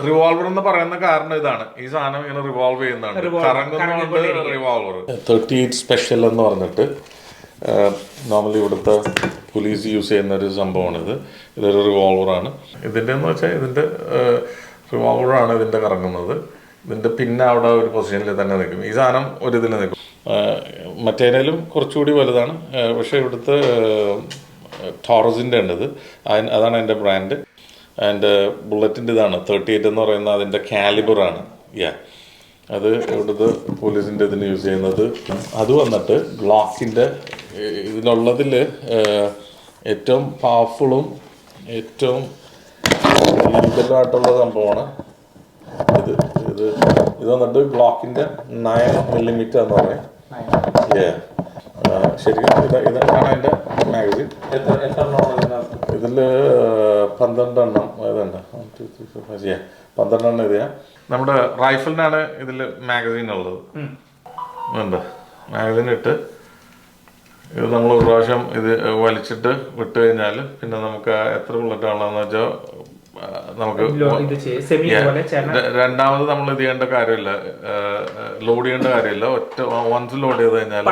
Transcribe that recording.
Revolver എന്ന് പറയുന്ന കാരണം ഇതാണ്, ഈ സാധനം ഇങ്ങനെ റിവോൾവ് ചെയ്യുന്നതാണ്, കറങ്ങുന്നതുകൊണ്ട് റിവോൾവർ. 38 സ്പെഷ്യൽ എന്ന് പറഞ്ഞിട്ട് നോർമലി ഇവിടുത്തെ പോലീസ് യൂസ് ചെയ്യുന്ന ഒരു സംഭവമാണിത്. ഇതൊരു റിവോൾവറാണ്. ഇതിൻ്റെ എന്ന് വെച്ചാൽ ഇതിൻ്റെ റിവോൾവറാണ് ഇതിൻ്റെ കറങ്ങുന്നത്. ഇതിൻ്റെ പിന്നെ അവിടെ ഒരു പൊസിഷനിൽ തന്നെ നിൽക്കും. ഈ സാധനം ഒരു ഇതിൽ നിൽക്കും. മറ്റേതിലും കുറച്ചുകൂടി വലുതാണ്, പക്ഷേ ഇവിടുത്തെ ടോറസിൻ്റെ ഉണ്ടത്, അതാണ് എൻ്റെ ബ്രാൻഡ്. ആൻഡ് ബുള്ളറ്റിൻ്റെ ഇതാണ് 38 എന്ന് പറയുന്ന അതിൻ്റെ കാലിബറാണ്. അത് ഇവിടുത്തെ പോലീസിൻ്റെ ഇതിന് യൂസ് ചെയ്യുന്നത്. അത് വന്നിട്ട് ഗ്ലോക്കിൻ്റെ ഇതിനുള്ളതിൽ ഏറ്റവും പവർഫുള്ളും ഏറ്റവും ലീഗലായിട്ടുള്ള സംഭവമാണ് ഇത്. ഇത് വന്നിട്ട് ഗ്ലോക്കിൻ്റെ 9mm എന്ന് പറയും. ശരിക്കും ഇതാണ് എൻ്റെ മാഗസിൻ. ഇതിൽ 12 എണ്ണം ഇതുണ്ട്. 12 എണ്ണം ഇത് നമ്മുടെ റൈഫിളിനാണ് ഇതിൽ മാഗസീൻ ഉള്ളത്. ഉണ്ട് മാഗസീൻ ഇട്ട് ഇത് നമ്മൾ ഒരു പ്രാവശ്യം ഇത് വലിച്ചിട്ട് വിട്ട് കഴിഞ്ഞാൽ പിന്നെ നമുക്ക് എത്ര ബുള്ളറ്റാണുള്ളതെന്ന് വെച്ചാൽ നമുക്ക് രണ്ടാമത് നമ്മൾ ഇത് ചെയ്യേണ്ട കാര്യമില്ല, ലോഡ് ചെയ്യേണ്ട കാര്യമില്ല. ഒറ്റ വൺസ് ലോഡ് ചെയ്ത് കഴിഞ്ഞാൽ